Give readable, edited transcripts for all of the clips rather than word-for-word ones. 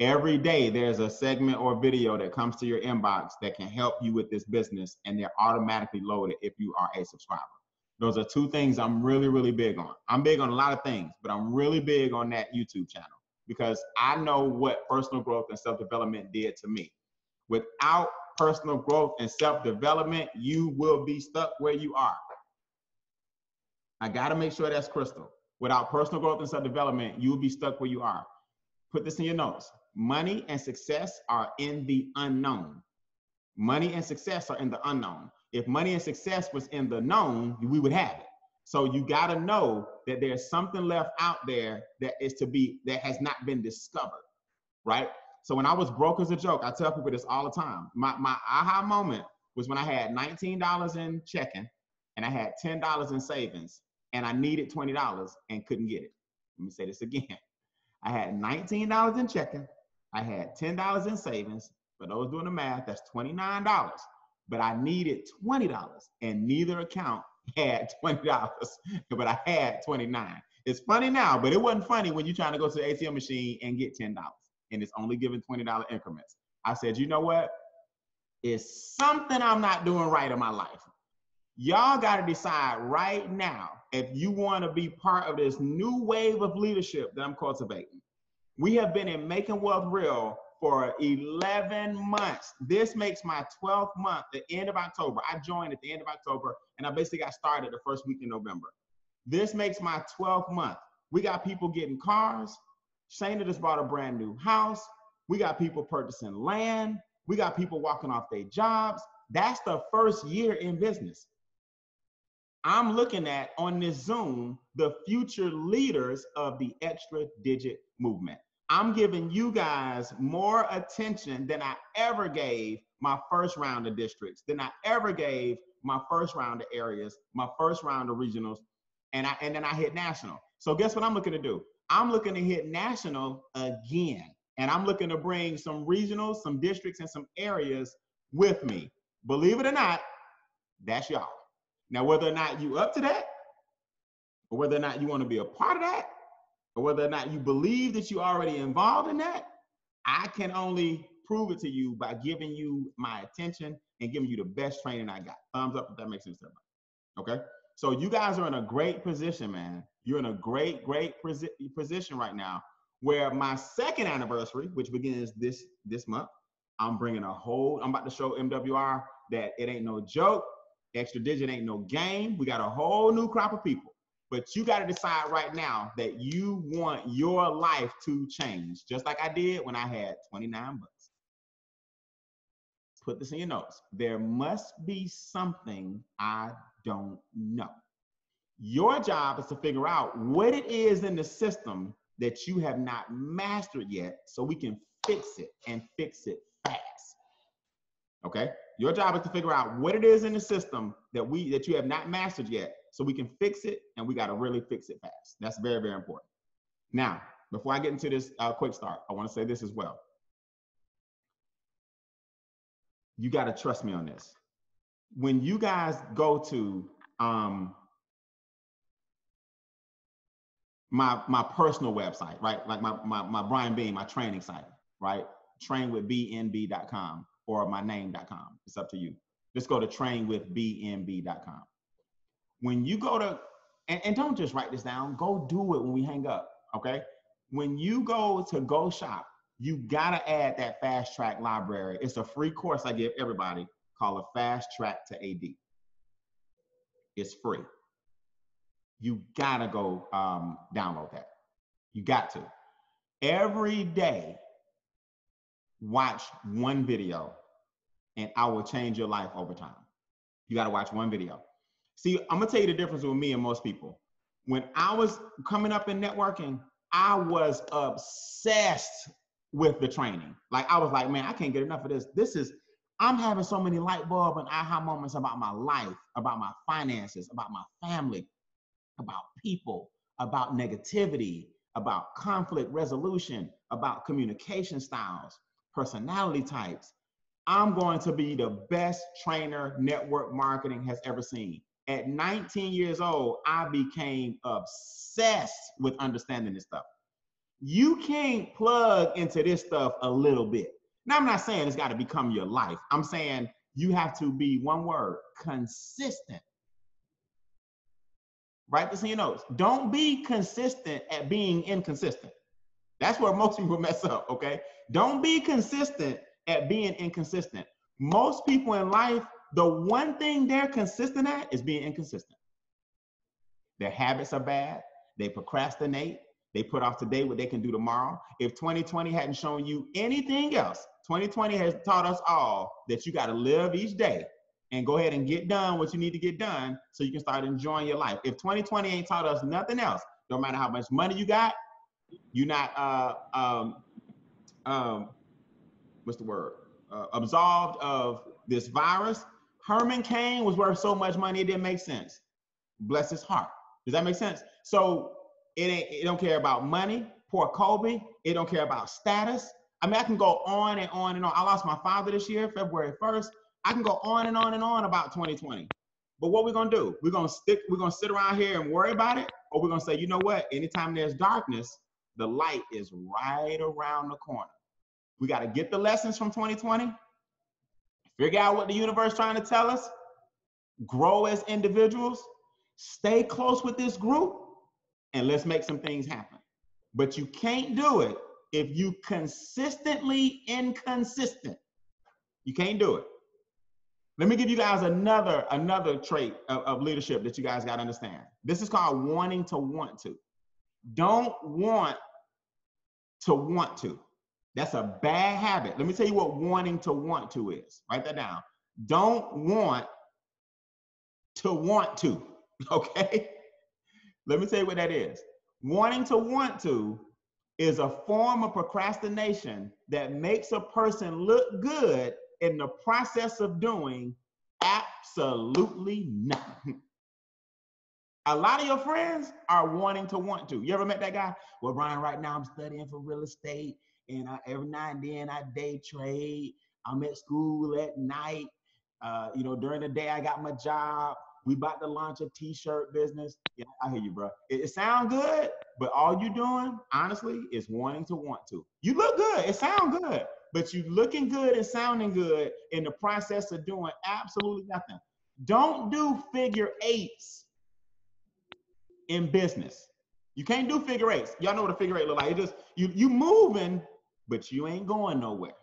Every day, there's a segment or video that comes to your inbox that can help you with this business, and they're automatically loaded if you are a subscriber. Those are two things I'm really, really big on. I'm big on a lot of things, but I'm really big on that YouTube channel because I know what personal growth and self-development did to me. Without personal growth and self-development, you will be stuck where you are. I got to make sure that's crystal. Without personal growth and self-development, you will be stuck where you are. Put this in your notes. Money and success are in the unknown. Money and success are in the unknown. If money and success was in the known, we would have it. So you got to know that there's something left out there that has not been discovered, right? So when I was broke as a joke, I tell people this all the time. My aha moment was when I had $19 in checking and I had $10 in savings and I needed $20 and couldn't get it. Let me say this again. I had $19 in checking. I had $10 in savings. For those doing the math, that's $29. But I needed $20 and neither account had $20, but I had $29. It's funny now, but it wasn't funny when you're trying to go to the ATM machine and get $10 and it's only giving $20 increments. I said, you know what? It's something I'm not doing right in my life. Y'all got to decide right now if you want to be part of this new wave of leadership that I'm cultivating. We have been in Making Wealth Real for 11 months. This makes my 12th month, the end of October. I joined at the end of October, and I basically got started the first week in November. This makes my 12th month. We got people getting cars. Shana just bought a brand new house. We got people purchasing land. We got people walking off their jobs. That's the first year in business. I'm looking at on this Zoom the future leaders of the extra digit movement. I'm giving you guys more attention than I ever gave my first round of districts, than I ever gave my first round of areas, my first round of regionals, and then I hit national. So guess what I'm looking to do? I'm looking to hit national again. And I'm looking to bring some regionals, some districts, and some areas with me. Believe it or not, that's y'all. Now, whether or not you up to that, or whether or not you want to be a part of that, or whether or not you believe that you're already involved in that, I can only prove it to you by giving you my attention and giving you the best training I got. Thumbs up if that makes sense to everybody. Okay? So you guys are in a great position, man. You're in a great position right now where my second anniversary, which begins this month, I'm about to show MWR that it ain't no joke. Extra digit ain't no game. We got a whole new crop of people. But you got to decide right now that you want your life to change, just like I did when I had 29 bucks. Put this in your notes. There must be something I don't know. Your job is to figure out what it is in the system that you have not mastered yet so we can fix it and fix it fast. Okay? Your job is to figure out what it is in the system that you have not mastered yet so we can fix it, and we got to really fix it fast. That's very, very important. Now, before I get into this quick start, I want to say this as well. You got to trust me on this. When you guys go to my personal website, right? Like my Brian Bean, my training site, right? trainwithbnb.com or my name.com. It's up to you. Just go to trainwithbnb.com. When you go to, and don't just write this down, go do it when we hang up, okay? When you go to Go Shop, you gotta add that Fast Track library. It's a free course I give everybody called a Fast Track to AD. It's free. You gotta go download that. You got to. Every day, watch one video and I will change your life over time. You gotta watch one video. See, I'm gonna tell you the difference with me and most people. When I was coming up in networking, I was obsessed with the training. Like I was like, man, I can't get enough of this. I'm having so many light bulb and aha moments about my life, about my finances, about my family, about people, about negativity, about conflict resolution, about communication styles, personality types. I'm going to be the best trainer network marketing has ever seen. At 19 years old, I became obsessed with understanding this stuff. You can't plug into this stuff a little bit. Now, I'm not saying it's got to become your life. I'm saying you have to be, one word, consistent. Write this in your notes. Don't be consistent at being inconsistent. That's where most people mess up, okay? Don't be consistent at being inconsistent. Most people in life, the one thing they're consistent at is being inconsistent. Their habits are bad. They procrastinate. They put off today what they can do tomorrow. If 2020 hadn't shown you anything else, 2020 has taught us all that you got to live each day and go ahead and get done what you need to get done so you can start enjoying your life. If 2020 ain't taught us nothing else, no matter how much money you got, you're not, what's the word? Absolved of this virus. Herman Cain was worth so much money, it didn't make sense. Bless his heart. Does that make sense? So it don't care about money. Poor Kobe. It don't care about status. I mean, I can go on and on and on. I lost my father this year, February 1st. I can go on and on and on about 2020. But what we're gonna do? We're gonna sit around here and worry about it, or we're gonna say, you know what? Anytime there's darkness, the light is right around the corner. We got to get the lessons from 2020, figure out what the universe is trying to tell us, grow as individuals, stay close with this group, and let's make some things happen. But you can't do it if you consistently inconsistent. You can't do it. Let me give you guys another trait of leadership that you guys got to understand. This is called wanting to want to. Don't want to. That's a bad habit. Let me tell you what wanting to want to is. Write that down. Don't want to, okay? Let me tell you what that is. Wanting to want to is a form of procrastination that makes a person look good in the process of doing absolutely nothing. A lot of your friends are wanting to want to. You ever met that guy? Well, Brian, right now I'm studying for real estate, and every now and then I day trade. I'm at school at night. During the day I got my job. We about to launch a t-shirt business. Yeah, I hear you, bro. It sounds good, but all you doing, honestly, is wanting to want to. You look good. It sounds good, but you looking good and sounding good in the process of doing absolutely nothing. Don't do figure eights in business. You can't do figure eights. Y'all know what a figure eight look like. It just you moving, but you ain't going nowhere.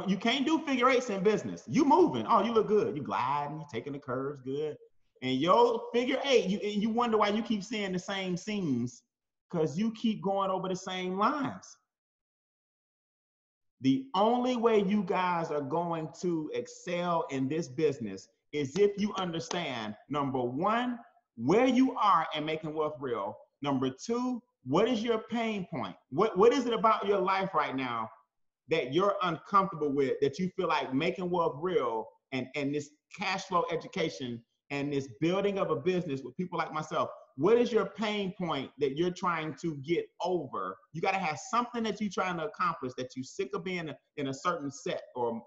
You can't do figure eights in business. You moving. Oh, you look good. You gliding, you taking the curves good. And your figure eight, you wonder why you keep seeing the same seams, because you keep going over the same lines. The only way you guys are going to excel in this business is if you understand, number one, where you are and making wealth real. Number two, what is your pain point? What is it about your life right now that you're uncomfortable with, that you feel like making wealth real and this cash flow education and this building of a business with people like myself? What is your pain point that you're trying to get over? You got to have something that you're trying to accomplish, that you're sick of being in a certain set or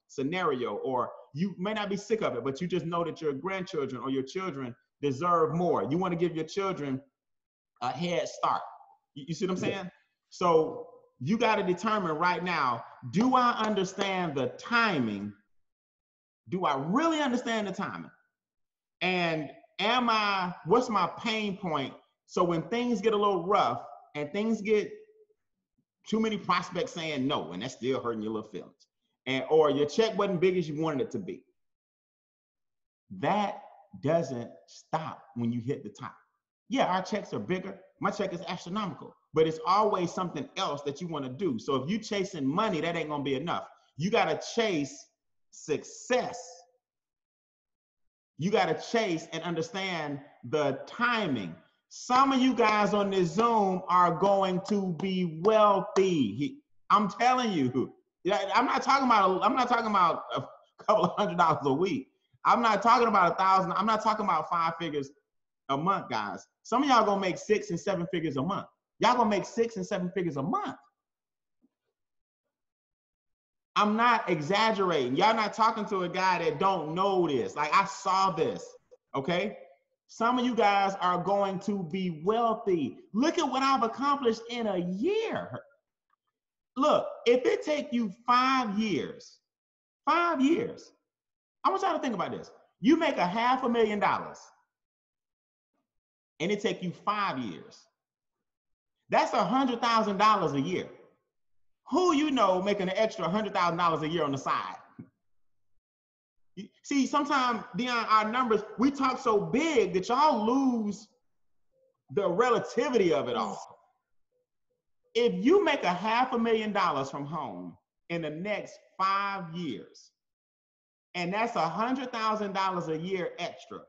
scenario, or you may not be sick of it, but you just know that your grandchildren or your children deserve more. You want to give your children a head start. You see what I'm saying? So you got to determine right now, do I understand the timing? Do I really understand the timing? And what's my pain point? So when things get a little rough and things get too many prospects saying no, and that's still hurting your little feelings, or your check wasn't big as you wanted it to be, that doesn't stop when you hit the top. Yeah, our checks are bigger. My check is astronomical, but it's always something else that you want to do. So if you're chasing money, that ain't going to be enough. You got to chase success. You got to chase and understand the timing. Some of you guys on this Zoom are going to be wealthy. I'm telling you. I'm not talking about a couple of $100 a week. I'm not talking about 1,000. I'm not talking about 5 figures a month, guys. Some of y'all gonna make 6 and 7 figures a month. Y'all gonna make 6 and 7 figures a month. I'm not exaggerating. Y'all not talking to a guy that don't know this. Like, I saw this, okay? Some of you guys are going to be wealthy. Look at what I've accomplished in a year. Look, if it take you 5 years, I want y'all to think about this. You make $500,000 and it take you 5 years. That's $100,000 a year. Who you know making an extra $100,000 a year on the side? See, sometimes, Dion, our numbers, we talk so big that y'all lose the relativity of it all. If you make $500,000 from home in the next 5 years, and that's $100,000 a year extra,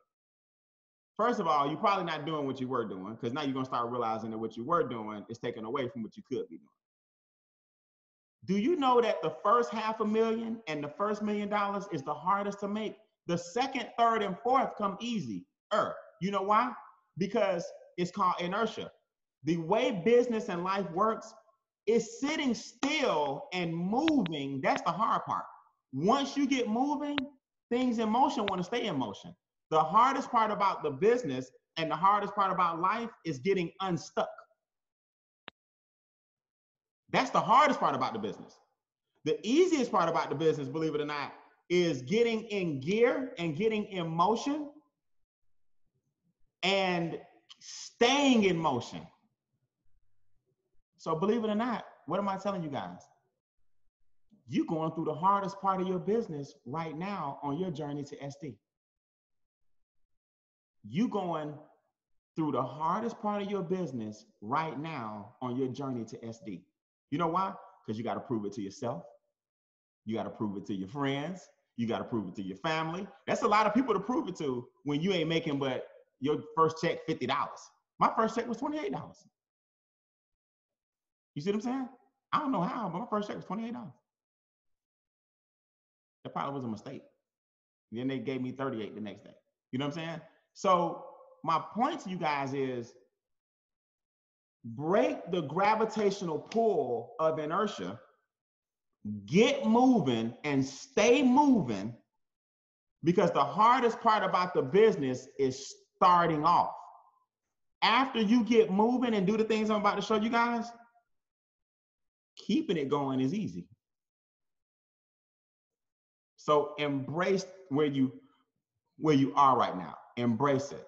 first of all, you're probably not doing what you were doing, because now you're going to start realizing that what you were doing is taken away from what you could be doing. Do you know that the first $500,000 and the first $1 million is the hardest to make? The second, third, and fourth come easy. You know why? Because it's called inertia. The way business and life works is sitting still and moving. That's the hard part. Once you get moving, things in motion want to stay in motion. The hardest part about the business and the hardest part about life is getting unstuck. That's the hardest part about the business. The easiest part about the business, believe it or not, is getting in gear and getting in motion and staying in motion. So believe it or not, what am I telling you guys? You're going through the hardest part of your business right now on your journey to SD. You're going through the hardest part of your business right now on your journey to SD. You know why? Because you got to prove it to yourself. You got to prove it to your friends. You got to prove it to your family. That's a lot of people to prove it to when you ain't making but your first check $50. My first check was $28. You see what I'm saying? I don't know how, but my first check was $28. That probably was a mistake. Then they gave me $38 the next day. You know what I'm saying? So my point to you guys is, break the gravitational pull of inertia, get moving and stay moving, because the hardest part about the business is starting off. After you get moving and do the things I'm about to show you guys, keeping it going is easy. So embrace where you are right now. Embrace it.